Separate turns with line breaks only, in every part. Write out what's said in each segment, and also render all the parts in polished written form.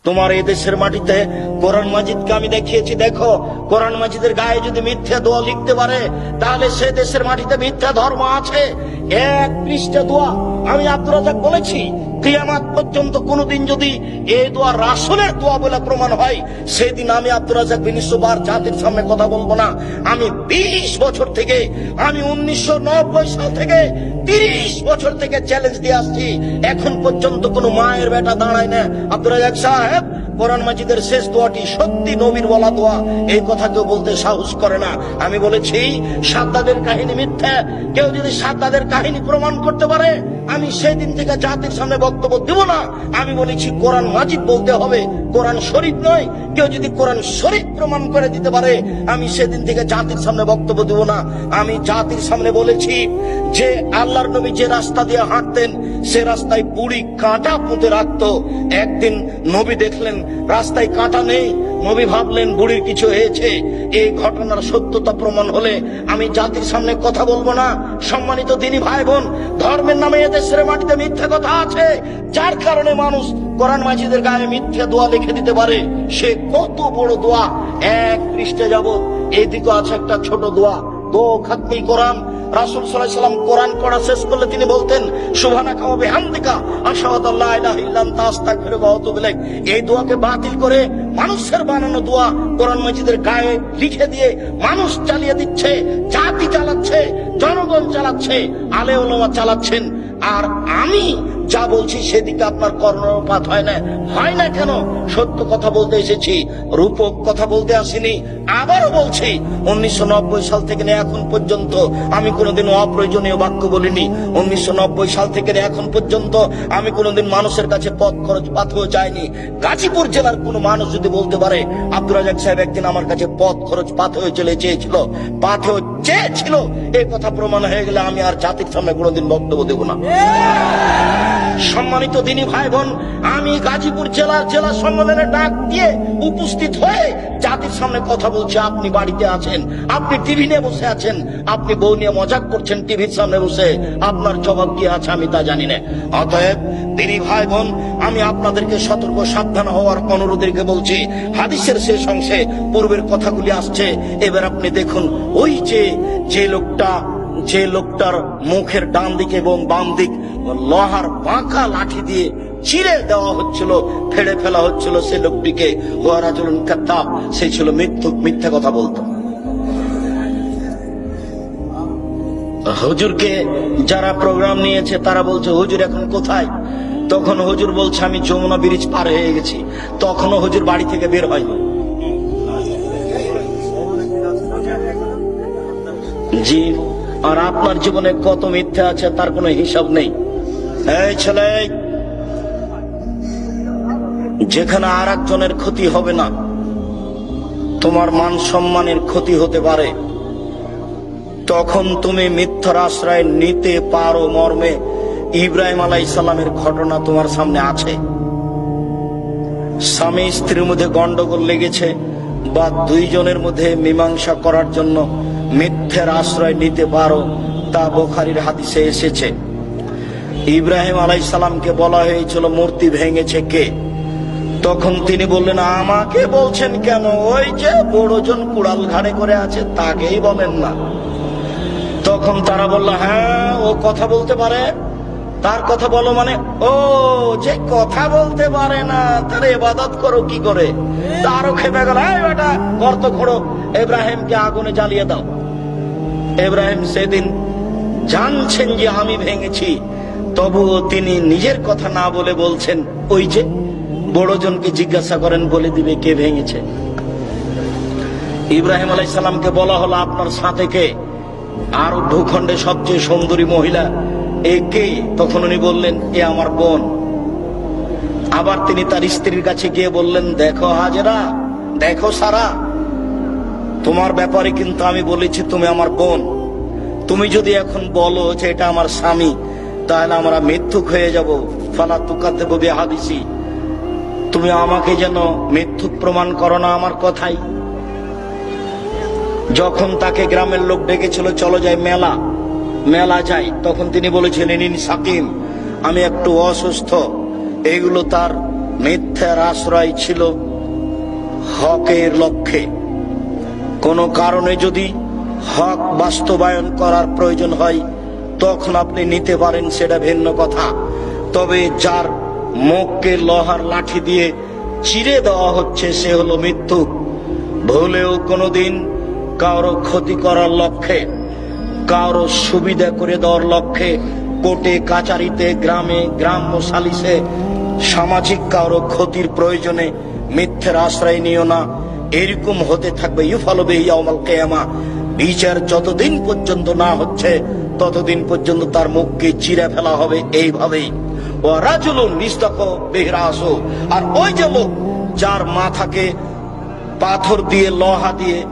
তোমার এই দেশের মাটিতে কোরআন মাজিদকে আমি দেখিয়েছি। দেখো, কোরআন মাজিদের গায়ে যদি মিথ্যা দোয়া লিখতে পারে, তাহলে সে দেশের মাটিতে মিথ্যা ধর্ম আছে। এক পৃষ্ঠা দোয়া আমি আব্দুর রাজ্জাক বলেছি, কিয়ামত পর্যন্ত কোনদিন যদি এই দোয়া রাসূলের দোয়া বলে প্রমাণ হয়, সেদিন আমি আব্দুর রাজ্জাক বিন ইউসুফ আর জাতির সামনে কথা বলবো না। আমি 20 বছর থেকে, আমি 1990 সাল থেকে 30 বছর থেকে চ্যালেঞ্জ দিয়ে আসছি, এখন পর্যন্ত কোন মায়ের বেটা দাঁড়ায় না। আব্দুর রাজ্জাক সাহেব, কোরআন মাজিদের শেষ দোয়াটি সত্যি নবীর বলা দোয়া, এই কথা কেউ বলতে সাহস করে না। আমি বলেছি সাদ্দাদের কাহিনী মিথ্যা। কেউ যদি সাদ্দাদের কাহিনী প্রমাণ করতে পারে, আমি সেদিন থেকে জাতির সামনে বক্তব্য দেব না। আমি বলেছি কোরআন মাজিদ বলতে হবে, কোরআন শরীফ নয়। কেউ যদি কোরআন শরীফ প্রমাণ করে দিতে পারে, আমি সেদিন থেকে জাতির সামনে বক্তব্য দেব না। আমি জাতির সামনে বলেছি যে আল্লাহর নবী যে রাস্তা দিয়ে হাঁটতেন, সে রাস্তায় বুড়ি কাঁটা পুঁতে রাখতো। একদিন নবী দেখলেন রাস্তায় কাঁটা নেই, নবী ভাবলেন বুড়ির কিছু হয়েছে। এই ঘটনার সত্যতা প্রমাণ হলে আমি জাতির সামনে কথা বলবো না। সম্মানিত দিনী ভাই বোন, ধর্মের নামে এদেশের মাটিতে মিথ্যা কথা আছে, যার কারণে মানুষ কোরআন মাজিদের গায়ে মিথ্যা দোয়া লিখে দিতে পারে। সে কত বড় দোয়া, এক পৃষ্ঠা যাবত। এইদিকে আছে একটা ছোট দোয়া, দো খাতমি কোরআন। রাসূল সাল্লাল্লাহু আলাইহি ওয়াসাল্লাম কোরআন পড়া শেষ করলে তিনি বলতেন, সুবহানাকা ওয়া বিহামদিকা আশহাদু আল্লা ইলাহা ইল্লা আনতা আস্তাগফিরুকা ওয়া আতুবু ইলাইক। এই দোয়াকে বাতিল করে মানুষের বানানো দোয়া কোরআন মাজিদের গায়ে লিখে দিয়ে মানুষ চালিয়ে দিচ্ছে, জাতি চালাচ্ছে, জনগণ চালাচ্ছে, আলে ওলামা চালাচ্ছেন। আর আমি যা বলছি সেদিকে আপনার কর্ণপাত হয় না। হয় না কেন? সত্য কথা বলতে এসেছি, রূপক কথা বলতে আসিনি। আবারও বলছি, 1990 সাল থেকে নিয়ে এখন পর্যন্ত আমি কোনোদিন অপ্রয়োজনীয় বাক্য বলিনি। 1990 সাল থেকে নিয়ে এখন পর্যন্ত আমি কোনোদিন মানুষের কাছে পথ খরচ পাথেও চাইনি। গাজীপুর জেলার কোনো মানুষ যদি বলতে পারে আব্দুর রাজ্জাক সাহেব একদিন আমার কাছে পথ খরচ পাথেও চেয়েছিল, পাথেও চেয়েছিল, এই কথা প্রমাণ হয়ে গেলে আমি আর জাতির সামনে কোনোদিন বক্তব্য দেব না। সম্মানিত দিনী ভাই বোন, আমি গাজীপুর জেলা সম্মেলনে ডাক দিয়ে উপস্থিত হয়ে জাতির সামনে কথা বলছি। আপনি বাড়িতে আছেন, আপনি টিভি নিয়ে বসে আছেন, আপনি বউ নিয়ে মজাক করছেন টিভির সামনে বসে, আপনার জবাব কি আছে আমি তা জানি না। অতএব দিনী ভাই বোন, আমি আপনাদেরকে সতর্ক সাবধান হওয়ার অনুরোধ রেখে বলছি। হাদিসের শেষ অংশে পূর্বের কথাগুলি আসছে। এবার আপনি দেখুন, ওই যে লোকটার মুখের ডান দিকে এবং বাম দিক লোহার বাঁকা লাঠি দিয়ে চিরে দেওয়া হচ্ছিল, ফেড়ে ফেলা হচ্ছিল, সে লোকটিকে ওয়া রাজুলুন কাদ্দাব, সে ছিল মিথ্যুক, মিথ্যা কথা বলতো। হুজুরকে যারা প্রোগ্রাম নিয়েছে তারা বলছে হুজুর এখন কোথায়? তখন হুজুর বলছে আমি যমুনা ব্রিজ পার হয়ে গেছি। তখনও হুজুর বাড়ি থেকে বের হয়নি। জি, আর আপনার জীবনে কত মিথ্যা আছে তার কোনো হিসাব নেই। এই ছেলে, যেখানে আর একজনের ক্ষতি হবে না, তোমার মান সম্মানের ক্ষতি হতে পারে, তখন তুমি মিথ্যার আশ্রয় নিতে পারো মর্মে ইব্রাহিম আলাইহিস সালামের ঘটনা তোমার সামনে আছে। স্বামী স্ত্রীর মধ্যে গন্ডগোল লেগেছে বা দুইজনের মধ্যে মীমাংসা করার জন্য মিথ্যার আশ্রয় নিতে পারো, তা বুখারীর হাদিসে এসেছে। ইব্রাহিম আলাইহিস সালামকে বলা হয়েছিল মূর্তি ভেঙেছে কে? তখন তিনি বললেন আমাকে বলছেন কেন? ওই যে বড়জন কুড়াল ঘাড়ে করে আছে তাকেই বলেন না। তখন তারা বলল হ্যাঁ, ও কথা বলতে পারে, তার কথা বলো মানে? ও যে কথা বলতে পারে না, তার ইবাদত করো কি করে? তারও খেপে গেল, এই বেটা গর্ত খোঁড়ো, ইব্রাহিমকে আগুনে জ্বালিয়ে দাও। ইব্রাহিম সেদিন জানছেন যে আমি ভেঙেছি, তবুও তিনি নিজের কথা না বলে বলছেন ওই যে বড়জনকে জিজ্ঞাসা করেন, বলে দিবে কে ভেঙেছে। ইব্রাহিম আলাইহিস সালামকে বলা হলো আপনার সাথে কে? আর ভূখণ্ডে সবচেয়ে সুন্দরী মহিলা এ কে? তখন উনি বললেন এ আমার বোন। আবার তিনি তার স্ত্রীর কাছে গিয়ে বললেন দেখো হাজেরা, দেখো সারা, তোমার ব্যাপারে কিন্তু আমি বলেছি তুমি আমার বোন। তুমি যদি এখন বলো যে এটা আমার স্বামী, তাহলে আমরা মিথ্যুক হয়ে যাব। ফালা তুকাদ্দিবু বিহাদিসি, তুমি আমাকে যেন মিথ্যুক প্রমাণ করো না আমার কথাই। যখন তাকে গ্রামের লোক ডেকেছিল চলো যাই মেলা যাই, তখন তিনি বলেছিলেন ইনি সাকিম, আমি একটু অসুস্থ। এইগুলো তার মিথ্যার আশ্রয় ছিল হকের লক্ষ্যে। কোনো কারণে যদি হক বাস্তবায়ন করার প্রয়োজন হয় তখন আপনি নিতে পারেন, সেটা ভিন্ন কথা। তবে যার মুখকে লোহার লাঠি দিয়ে চিরে দেওয়া হচ্ছে সে হলো মিথ্যুক। ভুলেও কোনোদিন কারো ক্ষতি করার লক্ষ্যে, কারো সুবিধা করে দেওয়ার লক্ষ্যে কোর্টে কাচারিতে, গ্রামে, গ্রাম্য সালিসে, সামাজিক কারো ক্ষতির প্রয়োজনে মিথ্যের আশ্রয় নিও না। এরকম হতে থাকবে ইউফালু বিহি ইয়াউমাল কিয়ামা। বিচার যতদিন পর্যন্ত না হচ্ছে ততদিন পর্যন্ত তার মুখকে চিরে ফেলা হবে এইভাবেই। ও রাজুলুন ইসতাক বিহি রাসু, আর ওই যে লোক যার মাথাকে পাথর দিয়ে, লোহা দিয়ে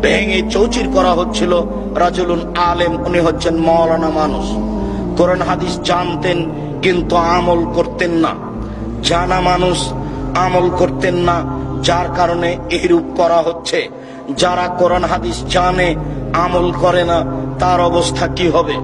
ভেঙে চৌচির করা হচ্ছিল, রাজুলুন আলেম, উনি হচ্ছেন মাওলানা মানুষ। কোরআন হাদিস জানতেন কিন্তু আমল করতেন না। জানা মানুষ, আমল করতেন না, যার কারণে এইরূপ করা হচ্ছে। যারা কোরআন হাদিস জানে, আমল করে না, তার অবস্থা কি হবে?